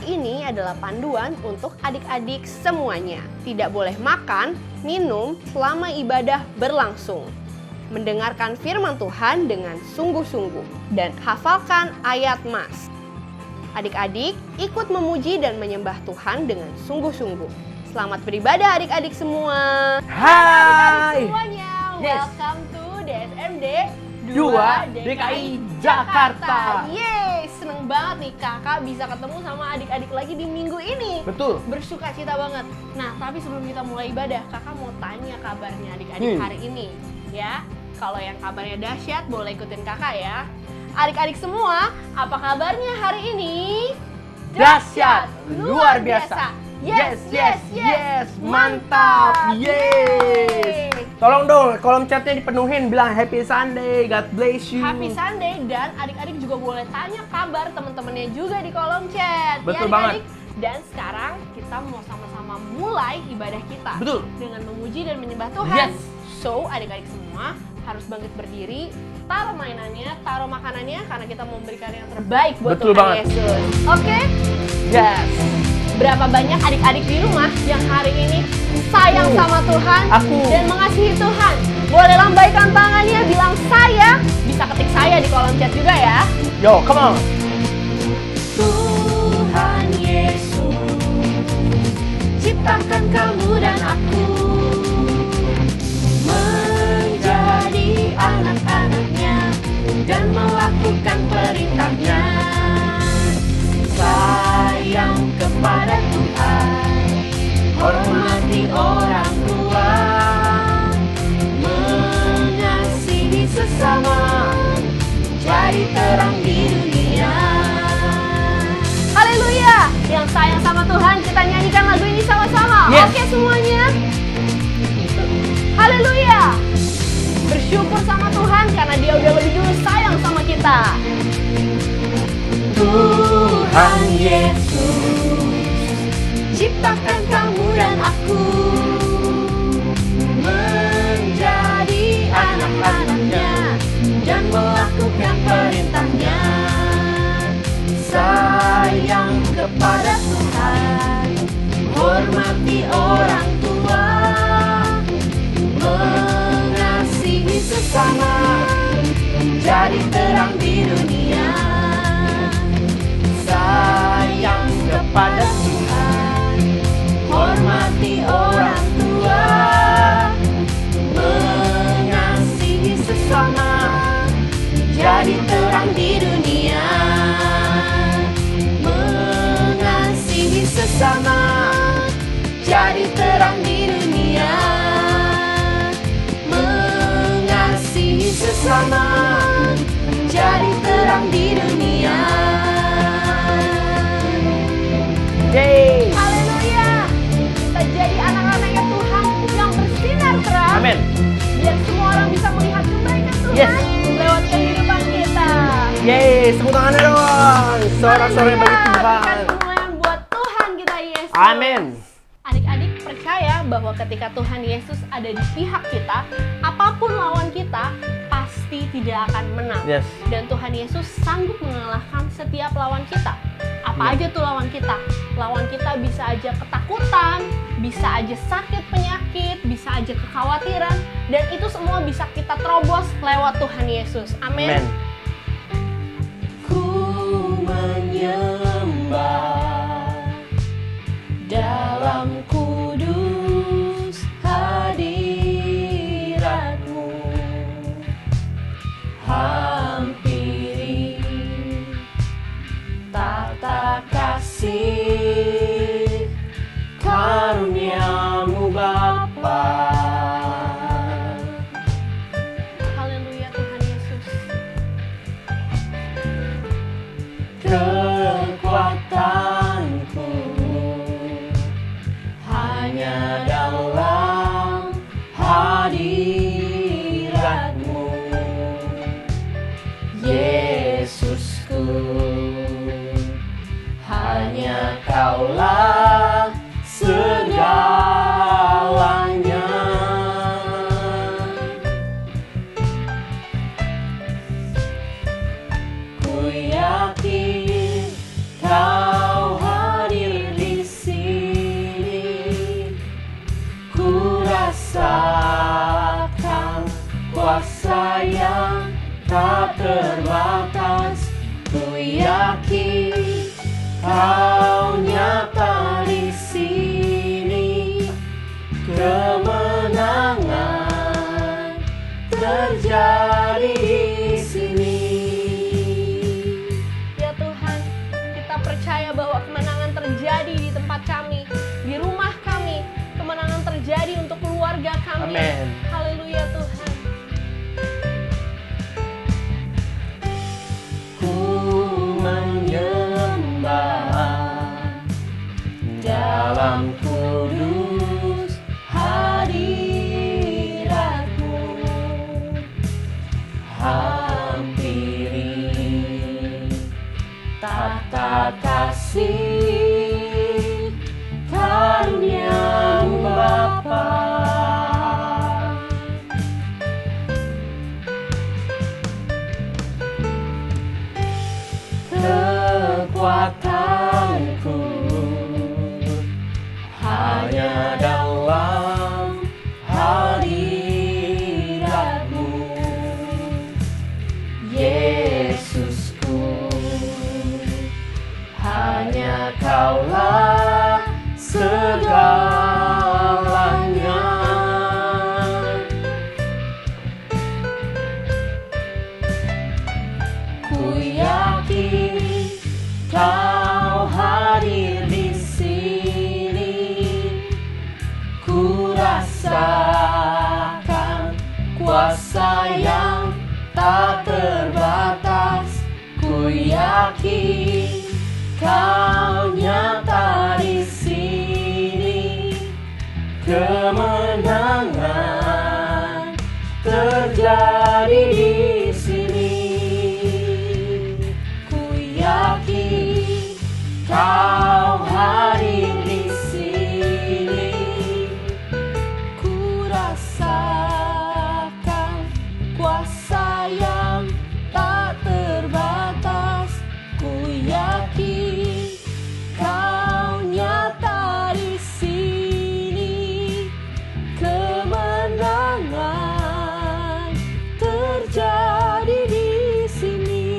ini adalah panduan untuk adik-adik semuanya. Tidak boleh makan, minum selama ibadah berlangsung. Mendengarkan firman Tuhan dengan sungguh-sungguh dan hafalkan ayat Mas. Adik-adik ikut memuji dan menyembah Tuhan dengan sungguh-sungguh. Selamat beribadah adik-adik semua. Hai Semuanya, welcome to DSMD 2 DKI Jakarta. Yeay, seneng banget nih kakak bisa ketemu sama adik-adik lagi di minggu ini. Betul. Bersuka cita banget. Nah, tapi sebelum kita mulai ibadah, kakak mau tanya kabarnya adik-adik hari ini. Ya, kalau yang kabarnya dahsyat boleh ikutin kakak ya. Adik-adik semua, apa kabarnya hari ini? Dahsyat, luar biasa. Yes, mantap. Yes. Tolong dong kolom chatnya dipenuhin, bilang Happy Sunday, God bless you. Happy Sunday, dan adik-adik juga boleh tanya kabar teman-temannya juga di kolom chat. Betul ya, adik-adik? banget. Dan sekarang kita mau sama-sama mulai ibadah kita. Betul. Dengan memuji dan menyembah Tuhan. Yes. So, adik-adik semua harus bangkit berdiri, taruh mainannya, taruh makanannya, karena kita mau memberikan yang terbaik buat Betul Tuhan banget. Yesus. Oke? Yes. Berapa banyak adik-adik di rumah yang hari ini sayang sama Tuhan dan mengasihi Tuhan? Boleh lambaikan tangannya, bilang saya. Bisa ketik saya di kolom chat juga ya. Yo, come on. Tuhan Yesus, ciptakan kamu dan aku menjadi anak-anaknya dan melakukan perintahnya. Sayang kepada Tuhan, hormati orang tua, mengasihi sesama, jadi terang di dunia. Haleluya! Yang sayang sama Tuhan, kita nyanyikan lagu ini sama-sama. Yes. Oke semuanya? Haleluya! Bersyukur sama Tuhan karena Dia udah lebih dulu sayang sama kita. Tuhan Yesus, ciptakan kamu dan aku menjadi anak-anaknya dan melakukan perintahnya. Sayang kepada Tuhan, hormati orang tua, mengasihi sesama, jadi terang di dunia. Sayang kepada Tuhan, hormati orang tua, mengasihi sesama, jadi terang di dunia. Mengasihi sesama, jadi terang di dunia. Mengasihi sesama, jadi terang di dunia. Yeay. Haleluya! Kita jadi anak-anaknya Tuhan yang bersinar terang. Amin. Biar semua orang bisa melihat kebaikan Tuhan Yes. lewat kehidupan kita. Yeay, tepuk tangannya dong. Sorak-sorai bagi Haleluya! Tuhan. Berikan kemuliaan buat Tuhan kita Yesus. Amin. Adik-adik percaya bahwa ketika Tuhan Yesus ada di pihak kita, apapun lawan kita pasti tidak akan menang. Yes. Dan Tuhan Yesus sanggup mengalahkan setiap lawan kita. Apa aja tuh lawan kita? Lawan kita bisa aja ketakutan, bisa aja sakit penyakit, bisa aja kekhawatiran, dan itu semua bisa kita terobos lewat Tuhan Yesus. Amin. Amen. Ku menyembah dalam kudus hadirat-Mu, hampiri tata kasih karunia-Mu Bapa. Haleluya Tuhan Yesus. Kekuatanku hanya dalam hadirat-Mu, Yesusku. Hanya Kaulah segalanya. Ku yakin Kau terbatas, ku yakin Kau nyata di sini. Kemenangan terjadi di sini. Ya Tuhan, kita percaya bahwa kemenangan terjadi di tempat kami, di rumah kami. Kemenangan terjadi untuk keluarga kami. Amin. Haleluya Tuhan. Ku menyembah dalam kudus hadirat-Mu. Hampiri tata kasih karunia Bapa. Kekuatanku hanya dalam hadirat-Mu, Yesusku. Hanya Kaulah segalanya. Ku yakin Kau hadir di sini. Ku rasakan kuasa yang tak terbatas. Ku yakin Kau nyata di sini. Kemenangan terjadi di sini. Ku yakin Kau hadir di sini. Ku rasakan kuasa yang tak terbatas. Ku yakin Kau nyata di sini. Kemenangan terjadi di sini.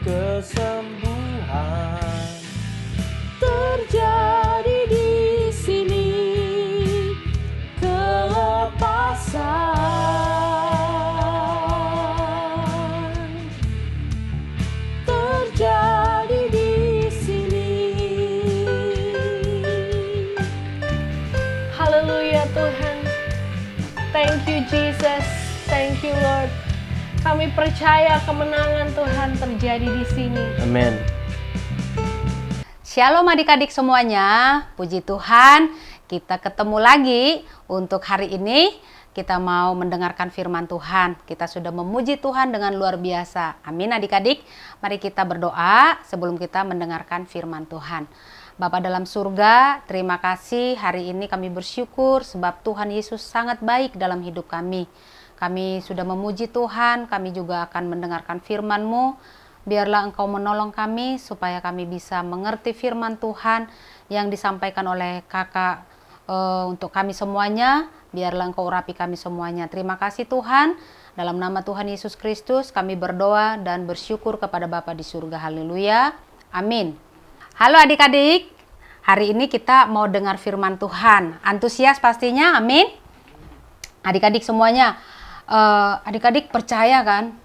Kesembuhan terjadi di sini. Kelepasan terjadi di sini. Haleluya Tuhan. Thank you Jesus. Thank you Lord. Kami percaya kemenangan Tuhan terjadi di sini. Amin. Shalom adik-adik semuanya, puji Tuhan kita ketemu lagi untuk hari ini. Kita mau mendengarkan firman Tuhan. Kita sudah memuji Tuhan dengan luar biasa. Amin adik-adik. Mari kita berdoa sebelum kita mendengarkan firman Tuhan. Bapa dalam surga, terima kasih hari ini kami bersyukur sebab Tuhan Yesus sangat baik dalam hidup kami. Kami sudah memuji Tuhan, kami juga akan mendengarkan firman-Mu. Biarlah Engkau menolong kami supaya kami bisa mengerti firman Tuhan yang disampaikan oleh kakak untuk kami semuanya. Biarlah Engkau urapi kami semuanya. Terima kasih Tuhan. Dalam nama Tuhan Yesus Kristus kami berdoa dan bersyukur kepada Bapa di surga. Haleluya. Amin. Halo adik-adik. Hari ini kita mau dengar firman Tuhan. Antusias pastinya. Amin. Adik-adik semuanya. Adik-adik percaya kan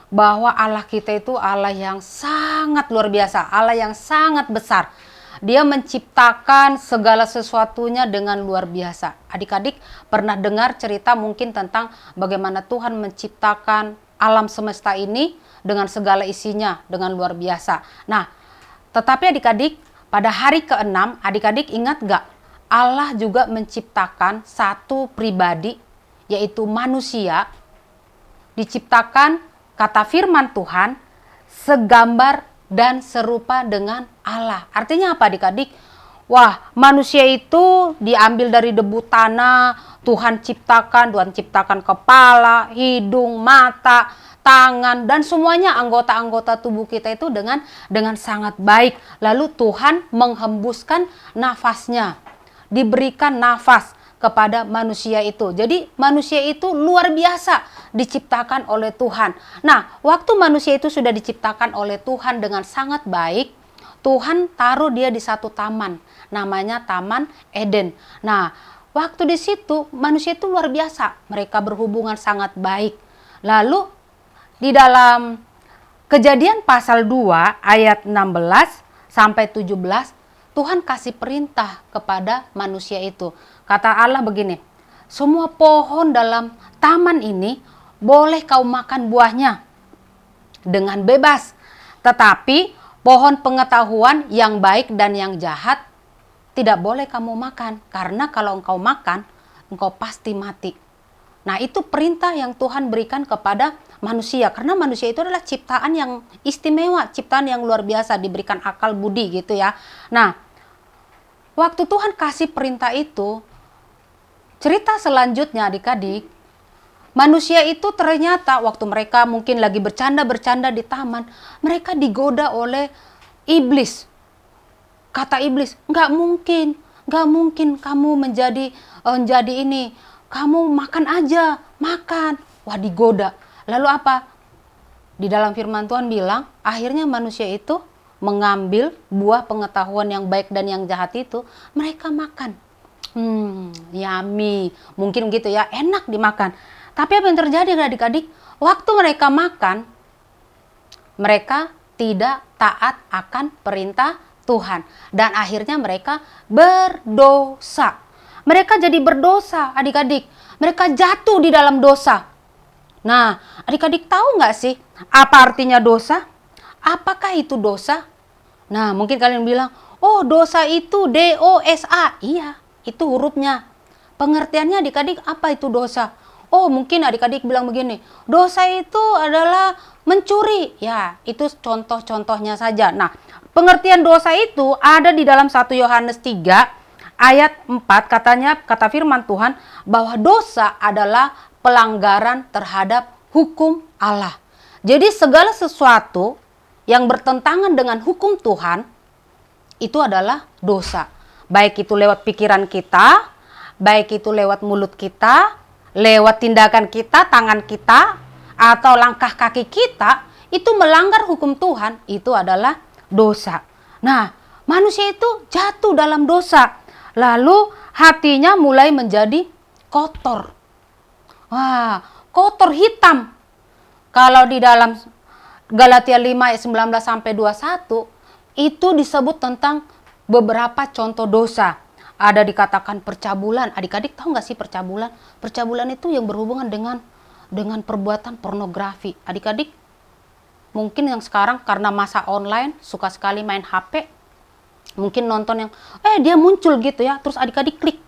bahwa Allah kita itu Allah yang sangat luar biasa, Allah yang sangat besar. Dia menciptakan segala sesuatunya dengan luar biasa. Adik-adik pernah dengar cerita mungkin tentang bagaimana Tuhan menciptakan alam semesta ini dengan segala isinya, dengan luar biasa. Nah, tetapi adik-adik pada hari ke-6, adik-adik ingat gak? Allah juga menciptakan satu pribadi, yaitu manusia, diciptakan kata firman Tuhan segambar dan serupa dengan Allah. Artinya apa adik-adik? Wah, manusia itu diambil dari debu tanah, Tuhan ciptakan kepala, hidung, mata, tangan, dan semuanya anggota-anggota tubuh kita itu dengan sangat baik. Lalu Tuhan menghembuskan nafasnya, diberikan nafas. kepada manusia itu. Jadi manusia itu luar biasa diciptakan oleh Tuhan. Nah, waktu manusia itu sudah diciptakan oleh Tuhan dengan sangat baik, Tuhan taruh dia di satu taman, namanya Taman Eden. Nah, waktu di situ manusia itu luar biasa, mereka berhubungan sangat baik. Lalu di dalam Kejadian pasal 2 ayat 16 sampai 17, Tuhan kasih perintah kepada manusia itu. Kata Allah begini, semua pohon dalam taman ini boleh kau makan buahnya dengan bebas. Tetapi pohon pengetahuan yang baik dan yang jahat tidak boleh kamu makan. Karena kalau engkau makan, engkau pasti mati. Nah, itu perintah yang Tuhan berikan kepada manusia. Karena manusia itu adalah ciptaan yang istimewa, ciptaan yang luar biasa, diberikan akal budi gitu ya. Nah, waktu Tuhan kasih perintah itu, cerita selanjutnya adik-adik, manusia itu ternyata waktu mereka mungkin lagi bercanda-bercanda di taman, mereka digoda oleh iblis. Kata iblis, nggak mungkin kamu menjadi ini, kamu makan aja, makan. Wah, digoda. Lalu apa? Di dalam firman Tuhan bilang, akhirnya manusia itu mengambil buah pengetahuan yang baik dan yang jahat itu, mereka makan. Yummy. Mungkin gitu ya, enak dimakan. Tapi apa yang terjadi adik-adik? Waktu mereka makan, mereka tidak taat akan perintah Tuhan. Dan akhirnya mereka berdosa. Mereka jadi berdosa adik-adik. Mereka jatuh di dalam dosa. Nah, adik-adik tahu nggak sih apa artinya dosa? Apakah itu dosa? Nah, mungkin kalian bilang, oh dosa itu D-O-S-A. Iya, itu hurufnya. Pengertiannya adik-adik apa itu dosa? Oh, mungkin adik-adik bilang begini, dosa itu adalah mencuri. Ya, itu contoh-contohnya saja. Nah, pengertian dosa itu ada di dalam 1 Yohanes 3 ayat 4, katanya, kata firman Tuhan, bahwa dosa adalah pelanggaran terhadap hukum Allah. Jadi segala sesuatu yang bertentangan dengan hukum Tuhan, itu adalah dosa. Baik itu lewat pikiran kita, baik itu lewat mulut kita, lewat tindakan kita, tangan kita, atau langkah kaki kita, itu melanggar hukum Tuhan, itu adalah dosa. Nah, manusia itu jatuh dalam dosa. Lalu hatinya mulai menjadi kotor. Wah, kotor hitam. Kalau di dalam Galatia 5 ayat 19 sampai 21, itu disebut tentang beberapa contoh dosa. Ada dikatakan percabulan. Adik-adik tahu nggak sih percabulan? Percabulan itu yang berhubungan dengan perbuatan pornografi. Adik-adik mungkin yang sekarang karena masa online suka sekali main HP, mungkin nonton yang dia muncul gitu ya, terus adik-adik klik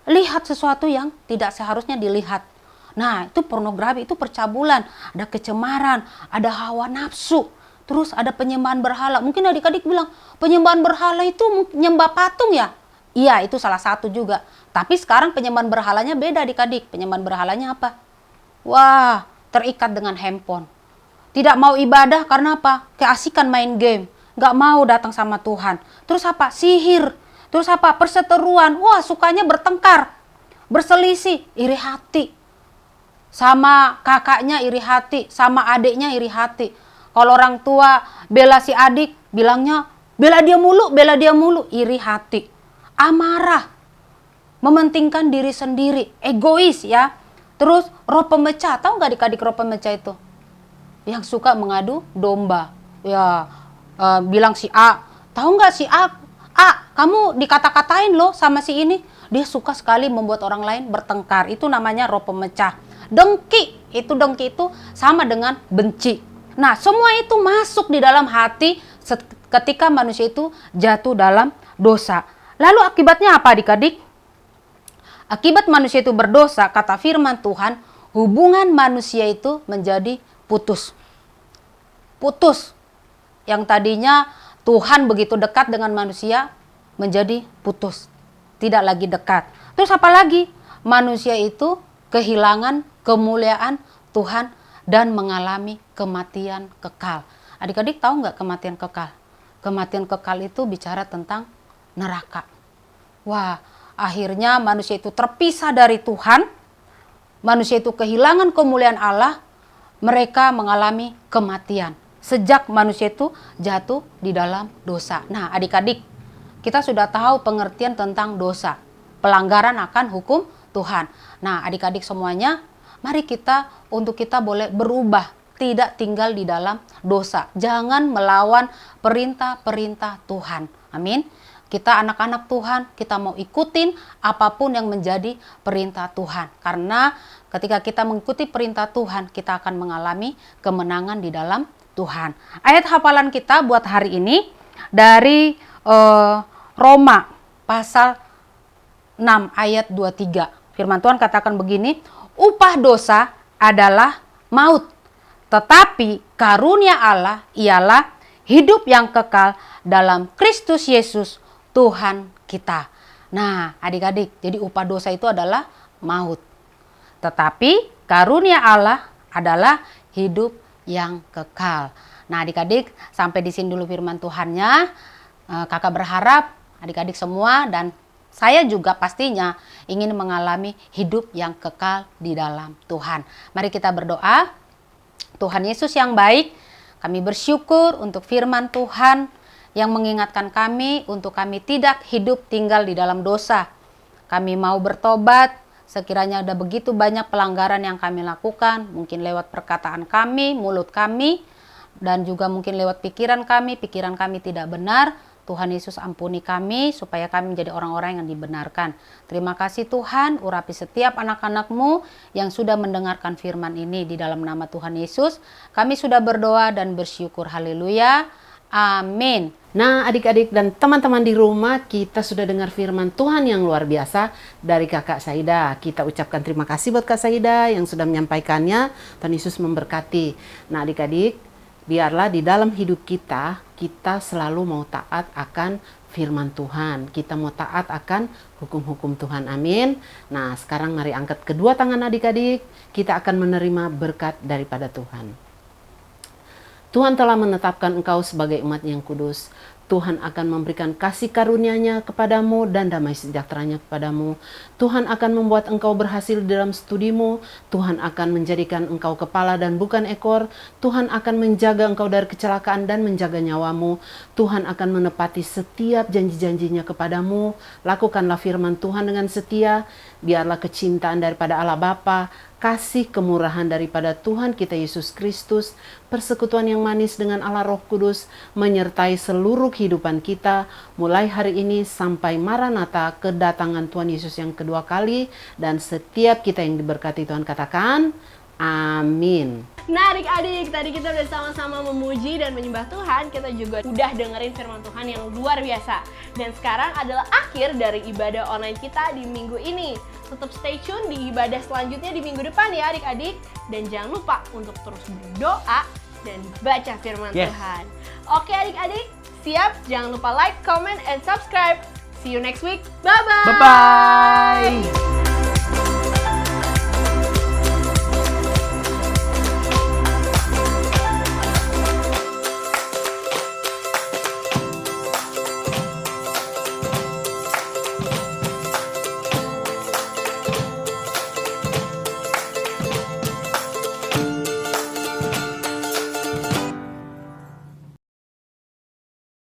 lihat sesuatu yang tidak seharusnya dilihat. Nah, itu pornografi, itu percabulan, ada kecemaran, ada hawa nafsu, terus ada penyembahan berhala. Mungkin adik-adik bilang, penyembahan berhala itu nyembah patung ya? Iya, itu salah satu juga. Tapi sekarang penyembahan berhalanya beda adik-adik. Penyembahan berhalanya apa? Wah, terikat dengan handphone. Tidak mau ibadah karena apa? Keasikan main game. Nggak mau datang sama Tuhan. Terus apa? Sihir. Terus apa? Perseteruan. Wah, sukanya bertengkar. Berselisih. Iri hati. Sama kakaknya iri hati. Sama adiknya iri hati. Kalau orang tua bela si adik, bilangnya bela dia mulu. Iri hati. Amarah. Mementingkan diri sendiri. Egois ya. Terus roh pemecah. Tahu nggak adik-adik roh pemecah itu? Yang suka mengadu domba. Ya, bilang si A, tahu nggak si A, kamu dikata-katain loh sama si ini. Dia suka sekali membuat orang lain bertengkar. Itu namanya roh pemecah. Dengki itu sama dengan benci. Nah, semua itu masuk di dalam hati ketika manusia itu jatuh dalam dosa. Lalu akibatnya apa adik-adik? Akibat manusia itu berdosa, kata firman Tuhan, hubungan manusia itu menjadi putus. Yang tadinya Tuhan begitu dekat dengan manusia menjadi putus. Tidak lagi dekat. Terus apa lagi? Manusia itu kehilangan kemuliaan Tuhan dan mengalami kematian kekal. Adik-adik tahu nggak kematian kekal? Kematian kekal itu bicara tentang neraka. Wah, Akhirnya manusia itu terpisah dari Tuhan, manusia itu kehilangan kemuliaan Allah, mereka mengalami kematian. Sejak manusia itu jatuh di dalam dosa. Nah, adik-adik, kita sudah tahu pengertian tentang dosa, pelanggaran akan hukum Tuhan. Nah, adik-adik semuanya, mari kita boleh berubah, tidak tinggal di dalam dosa. Jangan melawan perintah-perintah Tuhan. Amin. Kita anak-anak Tuhan, kita mau ikutin apapun yang menjadi perintah Tuhan. Karena ketika kita mengikuti perintah Tuhan, kita akan mengalami kemenangan di dalam Tuhan. Ayat hafalan kita buat hari ini dari Roma pasal 6 ayat 23. Firman Tuhan katakan begini, upah dosa adalah maut, tetapi karunia Allah ialah hidup yang kekal dalam Kristus Yesus Tuhan kita. Nah, adik-adik, jadi upah dosa itu adalah maut. Tetapi karunia Allah adalah hidup yang kekal. Nah, adik-adik, sampai di sini dulu firman Tuhannya. Kakak berharap adik-adik semua dan saya juga pastinya ingin mengalami hidup yang kekal di dalam Tuhan. Mari kita berdoa. Tuhan Yesus yang baik, kami bersyukur untuk firman Tuhan yang mengingatkan kami untuk kami tidak hidup tinggal di dalam dosa. Kami mau bertobat, sekiranya ada begitu banyak pelanggaran yang kami lakukan, mungkin lewat perkataan kami, mulut kami, dan juga mungkin lewat pikiran kami tidak benar. Tuhan Yesus ampuni kami supaya kami menjadi orang-orang yang dibenarkan. Terima kasih Tuhan, urapi setiap anak-anak-Mu yang sudah mendengarkan firman ini di dalam nama Tuhan Yesus. Kami sudah berdoa dan bersyukur. Haleluya. Amin. Nah, adik-adik dan teman-teman di rumah, kita sudah dengar firman Tuhan yang luar biasa dari Kakak Saida. Kita ucapkan terima kasih buat Kak Saida yang sudah menyampaikannya. Tuhan Yesus memberkati. Nah, adik-adik, biarlah di dalam hidup kita selalu mau taat akan firman Tuhan. Kita mau taat akan hukum-hukum Tuhan. Amin. Nah, sekarang mari angkat kedua tangan adik-adik. Kita akan menerima berkat daripada Tuhan. Tuhan telah menetapkan engkau sebagai umat yang kudus. Tuhan akan memberikan kasih karunia-Nya kepadamu dan damai sejahtera-Nya kepadamu. Tuhan akan membuat engkau berhasil dalam studimu. Tuhan akan menjadikan engkau kepala dan bukan ekor. Tuhan akan menjaga engkau dari kecelakaan dan menjaga nyawamu. Tuhan akan menepati setiap janji-janjinya kepadamu. Lakukanlah firman Tuhan dengan setia. Biarlah kecintaan daripada Allah Bapa, kasih kemurahan daripada Tuhan kita Yesus Kristus, persekutuan yang manis dengan Allah Roh Kudus, menyertai seluruh kehidupan kita, mulai hari ini sampai Maranatha, kedatangan Tuhan Yesus yang kedua kali, dan setiap kita yang diberkati Tuhan katakan, amin. Nah adik-adik, tadi kita udah sama-sama memuji dan menyembah Tuhan. Kita juga udah dengerin firman Tuhan yang luar biasa. Dan sekarang adalah akhir dari ibadah online kita di minggu ini. Tetap stay tune di ibadah selanjutnya di minggu depan ya adik-adik. Dan jangan lupa untuk terus berdoa dan baca firman Tuhan. Oke adik-adik, siap? Jangan lupa like, comment, and subscribe. See you next week. Bye-bye. Bye-bye.